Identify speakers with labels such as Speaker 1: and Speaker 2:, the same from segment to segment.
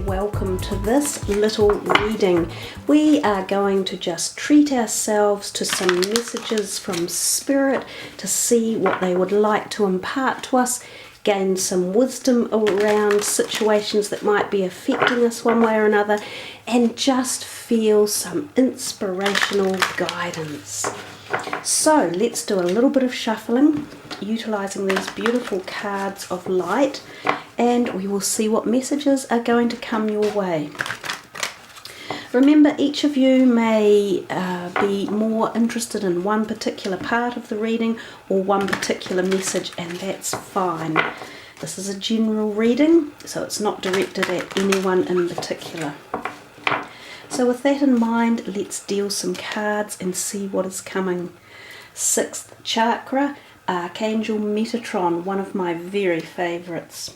Speaker 1: Welcome to this little reading. We are going to just treat ourselves to some messages from Spirit to see what they would like to impart to us, gain some wisdom around situations that might be affecting us one way or another, and just feel some inspirational guidance. So let's do a little bit of shuffling, utilizing these beautiful cards of light, and we will see what messages are going to come your way. Remember, each of you may be more interested in one particular part of the reading or one particular message, and that's fine. This is a general reading, so it's not directed at anyone in particular. So with that in mind, let's deal some cards and see what is coming. 6th chakra, Archangel Metatron, one of my very favourites.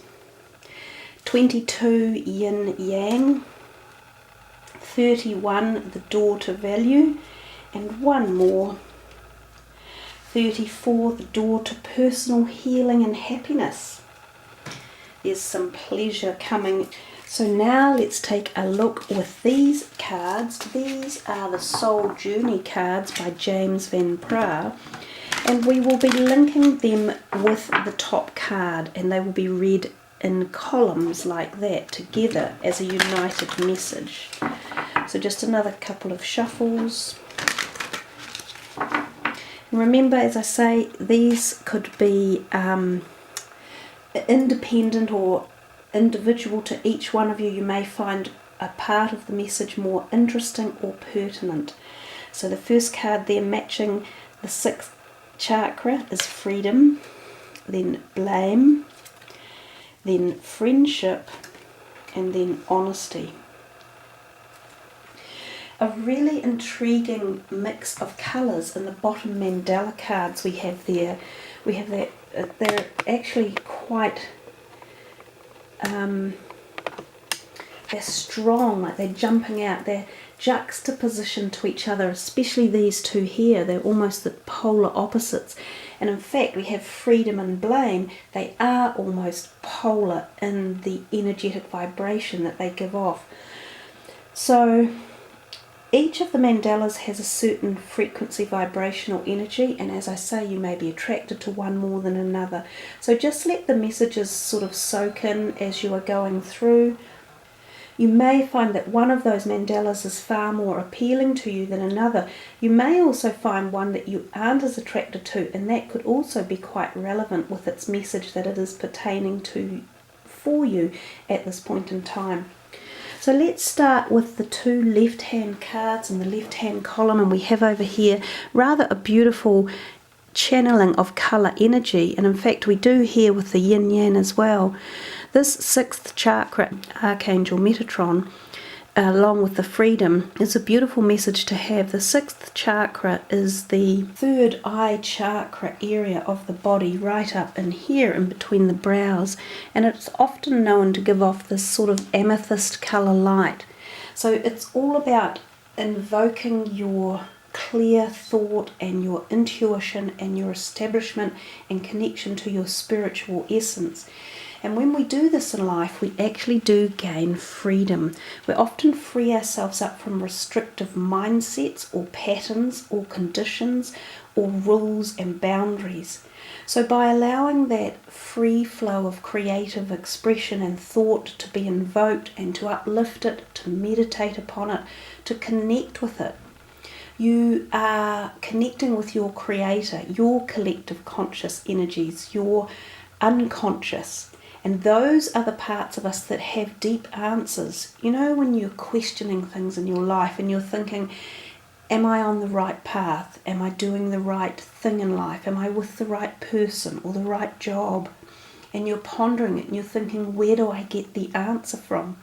Speaker 1: 22, Yin Yang. 31, the door to value. And one more. 34, the door to personal healing and happiness. There's some pleasure coming. So now let's take a look with these cards. These are the Soul Journey cards by James Van Praagh, and we will be linking them with the top card, and they will be read in columns like that together as a united message. So just another couple of shuffles. And remember, as I say, these could be independent or individual to each one of you. You may find a part of the message more interesting or pertinent. So the first card there matching the 6th chakra is freedom, then blame, then friendship, and then honesty. A really intriguing mix of colours in the bottom mandala cards we have there. We have that, they're actually quite they're strong, like they're jumping out, they're juxtaposition to each other, especially these two here. They're almost the polar opposites, and in fact we have freedom and blame. They are almost polar in the energetic vibration that they give off. So each of the mandalas has a certain frequency vibrational energy, and as I say, you may be attracted to one more than another. So just let the messages sort of soak in as you are going through. You may find that one of those mandalas is far more appealing to you than another. You may also find one that you aren't as attracted to, and that could also be quite relevant with its message that it is pertaining to for you at this point in time. So let's start with the two left-hand cards in the left-hand column, and we have over here rather a beautiful channeling of colour energy, and in fact we do here with the yin yang as well. This 6th chakra, Archangel Metatron, along with the freedom, is a beautiful message to have. The 6th chakra is the 3rd eye chakra area of the body, right up in here in between the brows, and it's often known to give off this sort of amethyst colour light. So it's all about invoking your clear thought and your intuition and your establishment and connection to your spiritual essence. And when we do this in life, we actually do gain freedom. We often free ourselves up from restrictive mindsets or patterns or conditions or rules and boundaries. So by allowing that free flow of creative expression and thought to be invoked and to uplift it, to meditate upon it, to connect with it, you are connecting with your creator, your collective conscious energies, your unconscious. And those are the parts of us that have deep answers. You know, when you're questioning things in your life and you're thinking, am I on the right path? Am I doing the right thing in life? Am I with the right person or the right job? And you're pondering it and you're thinking, where do I get the answer from?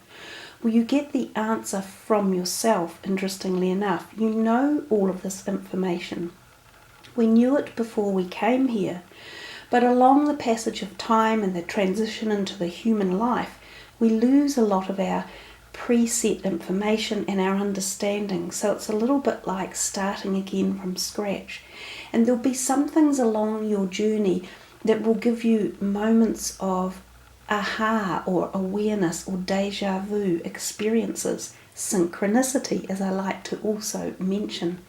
Speaker 1: Well, you get the answer from yourself, interestingly enough. You know all of this information. We knew it before we came here. But along the passage of time and the transition into the human life, we lose a lot of our preset information and our understanding. So it's a little bit like starting again from scratch. And there'll be some things along your journey that will give you moments of aha or awareness or deja vu experiences, synchronicity, as I like to also mention.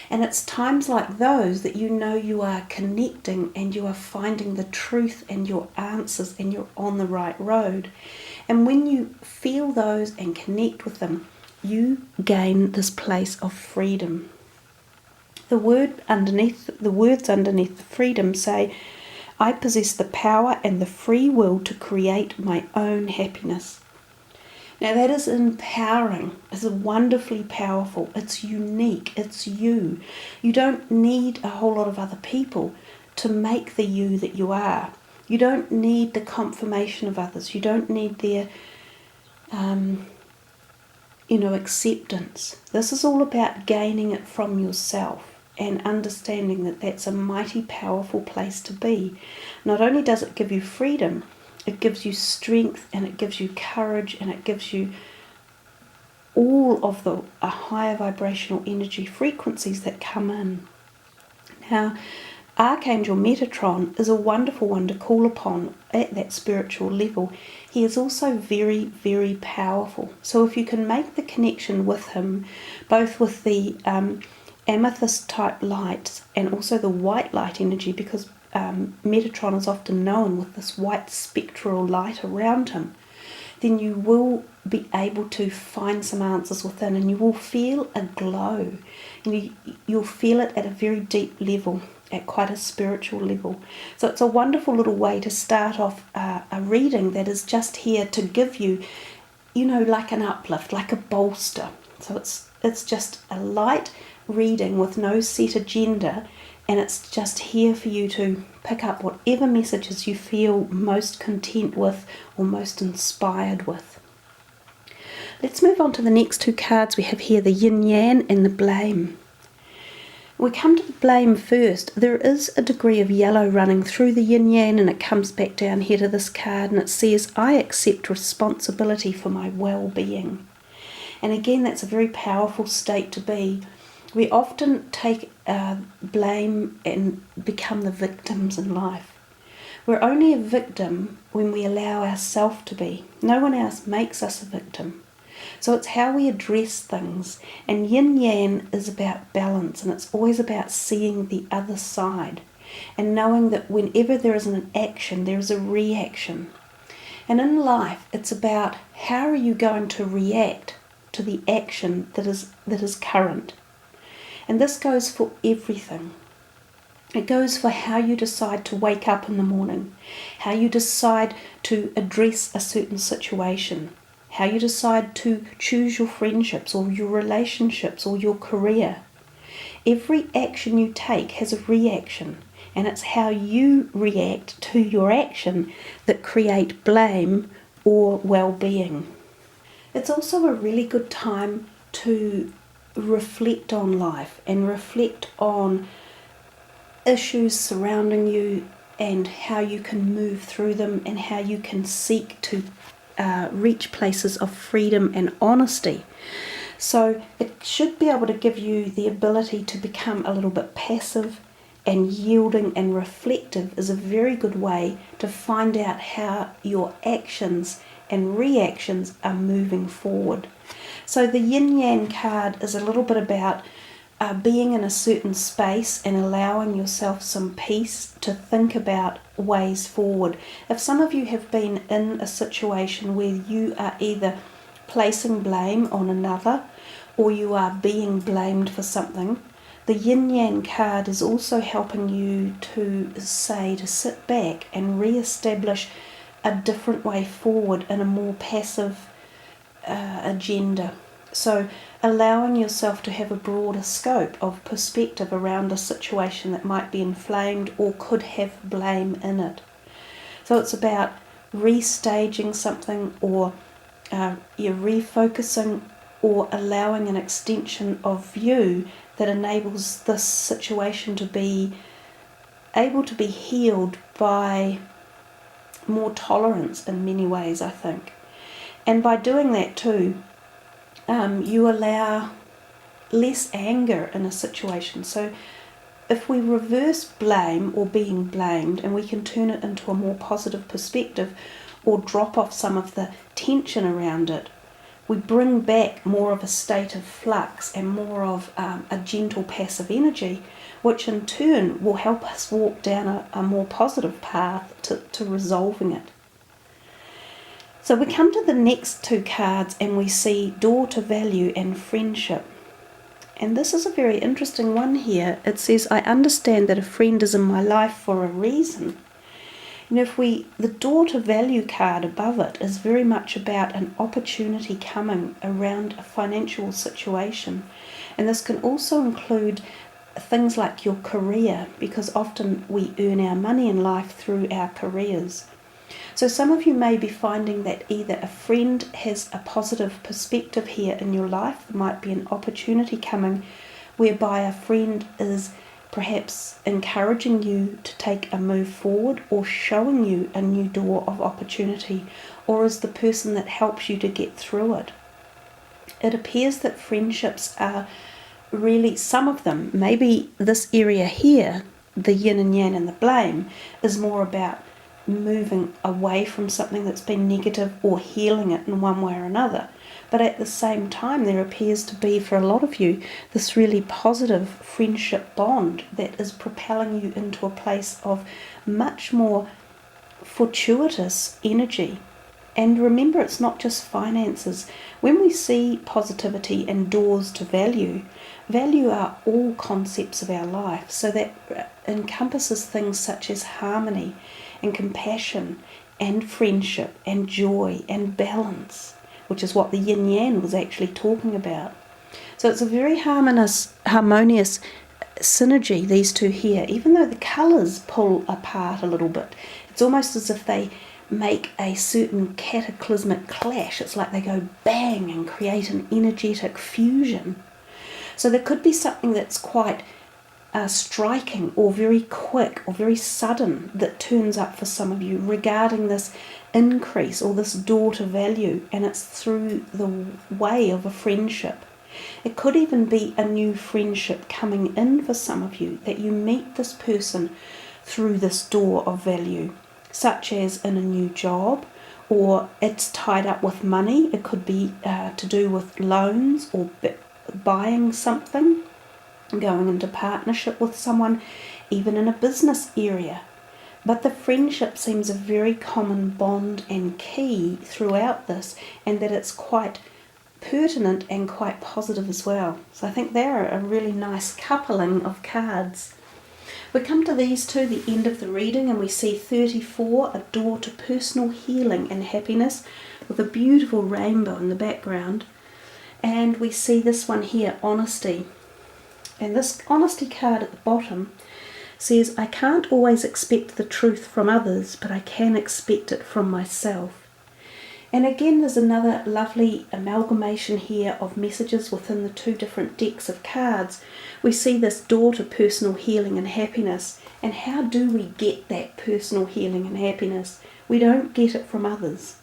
Speaker 1: And it's times like those that you know you are connecting and you are finding the truth and your answers and you're on the right road. And when you feel those and connect with them, you gain this place of freedom. The words underneath the freedom say, I possess the power and the free will to create my own happiness. Now that is empowering, it's wonderfully powerful, it's unique, it's you. You don't need a whole lot of other people to make the you that you are. You don't need the confirmation of others, you don't need their acceptance. This is all about gaining it from yourself and understanding that that's a mighty powerful place to be. Not only does it give you freedom, it gives you strength and it gives you courage and it gives you all of the higher vibrational energy frequencies that come in. Now, Archangel Metatron is a wonderful one to call upon at that spiritual level. He is also very, very powerful. So if you can make the connection with him, both with the amethyst type lights and also the white light energy, because Metatron is often known with this white spectral light around him, then you will be able to find some answers within and you will feel a glow. You'll feel it at a very deep level, at quite a spiritual level. So it's a wonderful little way to start off a reading that is just here to give you, like an uplift, like a bolster. So it's just a light reading with no set agenda, and it's just here for you to pick up whatever messages you feel most content with or most inspired with. Let's move on to the next two cards we have here, the yin yang and the blame. We come to the blame first. There is a degree of yellow running through the yin yang, and it comes back down here to this card and it says, I accept responsibility for my well-being. And again, that's a very powerful state to be. We often take blame and become the victims in life. We're only a victim when we allow ourselves to be. No one else makes us a victim. So it's how we address things. And yin yang is about balance, and it's always about seeing the other side and knowing that whenever there is an action, there is a reaction. And in life, it's about how are you going to react to the action that is current. And this goes for everything. It goes for how you decide to wake up in the morning, how you decide to address a certain situation, how you decide to choose your friendships or your relationships or your career. Every action you take has a reaction, and it's how you react to your action that create blame or well-being. It's also a really good time to reflect on life and reflect on issues surrounding you and how you can move through them and how you can seek to reach places of freedom and honesty. So it should be able to give you the ability to become a little bit passive, and yielding and reflective is a very good way to find out how your actions and reactions are moving forward. So the yin yang card is a little bit about being in a certain space and allowing yourself some peace to think about ways forward. If some of you have been in a situation where you are either placing blame on another or you are being blamed for something, the yin yang card is also helping you to sit back and re-establish a different way forward in a more passive agenda. So allowing yourself to have a broader scope of perspective around a situation that might be inflamed or could have blame in it. So it's about restaging something, or you're refocusing, or allowing an extension of view that enables this situation to be able to be healed by more tolerance in many ways, I think. And by doing that too, you allow less anger in a situation. So if we reverse blame or being blamed, and we can turn it into a more positive perspective or drop off some of the tension around it, we bring back more of a state of flux and more of a gentle passive energy, which in turn will help us walk down a more positive path to resolving it. So we come to the next two cards and we see door to value and friendship. And this is a very interesting one here. It says, I understand that a friend is in my life for a reason. And the door to value card above it is very much about an opportunity coming around a financial situation. And this can also include things like your career, because often we earn our money in life through our careers. So some of you may be finding that either a friend has a positive perspective here in your life, there might be an opportunity coming whereby a friend is perhaps encouraging you to take a move forward or showing you a new door of opportunity, or is the person that helps you to get through it. It appears that friendships are really, some of them, maybe this area here, the yin and yang and the blame, is more about moving away from something that's been negative or healing it in one way or another. But at the same time, there appears to be, for a lot of you, this really positive friendship bond that is propelling you into a place of much more fortuitous energy. And remember, it's not just finances. When we see positivity and doors to value, value are all concepts of our life. So that encompasses things such as harmony and compassion and friendship and joy and balance, which is what the yin yang was actually talking about. So it's a very harmonious synergy, these two here. Even though the colours pull apart a little bit, it's almost as if they make a certain cataclysmic clash. It's like they go bang and create an energetic fusion. So there could be something that's quite striking or very quick or very sudden that turns up for some of you regarding this increase or this door to value, and it's through the way of a friendship. It could even be a new friendship coming in for some of you, that you meet this person through this door of value, such as in a new job, or it's tied up with money. It could be to do with loans or buying something, going into partnership with someone, even in a business area. But the friendship seems a very common bond and key throughout this, and that it's quite pertinent and quite positive as well. So I think they're a really nice coupling of cards. We come to these two, the end of the reading, and we see 34, a door to personal healing and happiness, with a beautiful rainbow in the background. And we see this one here, honesty. And this honesty card at the bottom says, I can't always expect the truth from others, but I can expect it from myself. And again, there's another lovely amalgamation here of messages within the two different decks of cards. We see this door to personal healing and happiness. And how do we get that personal healing and happiness? We don't get it from others,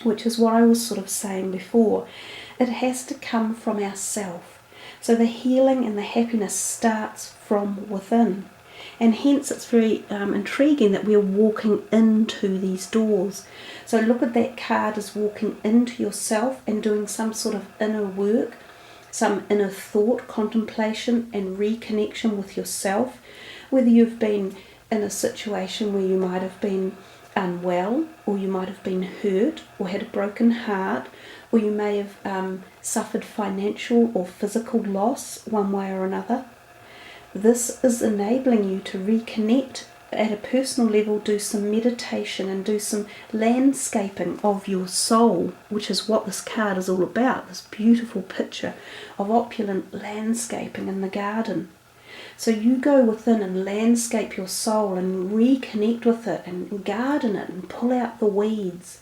Speaker 1: which is what I was sort of saying before. It has to come from ourselves. So the healing and the happiness starts from within. And hence it's very intriguing that we're walking into these doors. So look at that card as walking into yourself and doing some sort of inner work, some inner thought, contemplation and reconnection with yourself. Whether you've been in a situation where you might have been unwell, or you might have been hurt or had a broken heart, or you may have suffered financial or physical loss one way or another. This is enabling you to reconnect at a personal level, do some meditation and do some landscaping of your soul, which is what this card is all about, this beautiful picture of opulent landscaping in the garden. So you go within and landscape your soul and reconnect with it and garden it and pull out the weeds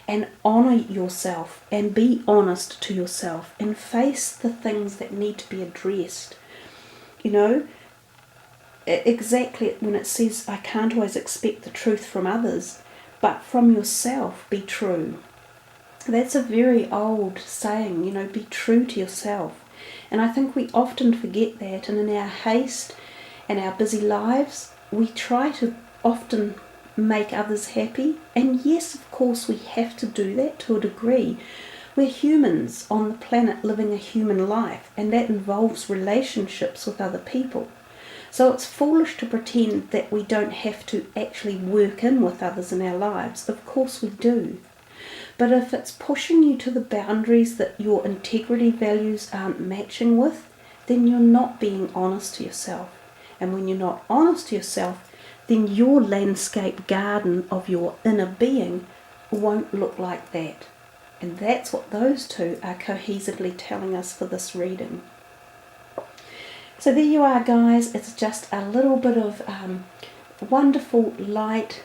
Speaker 1: and honour yourself and be honest to yourself and face the things that need to be addressed. You know, exactly when it says, I can't always expect the truth from others, but from yourself be true. That's a very old saying, you know, be true to yourself. And I think we often forget that, and in our haste and our busy lives, we try to often make others happy. And yes, of course, we have to do that to a degree. We're humans on the planet living a human life, and that involves relationships with other people. So it's foolish to pretend that we don't have to actually work in with others in our lives. Of course we do. But if it's pushing you to the boundaries that your integrity values aren't matching with, then you're not being honest to yourself. And when you're not honest to yourself, then your landscape garden of your inner being won't look like that. And that's what those two are cohesively telling us for this reading. So there you are, guys. It's just a little bit of wonderful, light,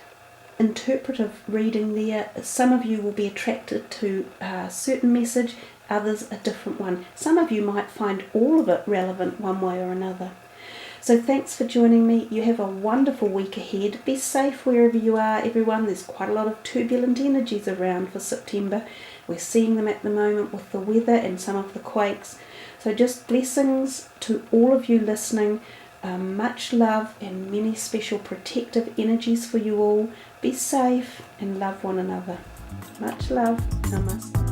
Speaker 1: interpretive reading there. Some of you will be attracted to a certain message, others a different one. Some of you might find all of it relevant one way or another. So thanks for joining me. You have a wonderful week ahead. Be safe wherever you are, everyone. There's quite a lot of turbulent energies around for September. We're seeing them at the moment with the weather and some of the quakes. So just blessings to all of you listening. Much love and many special protective energies for you all. Be safe and love one another. Much love. Namaste.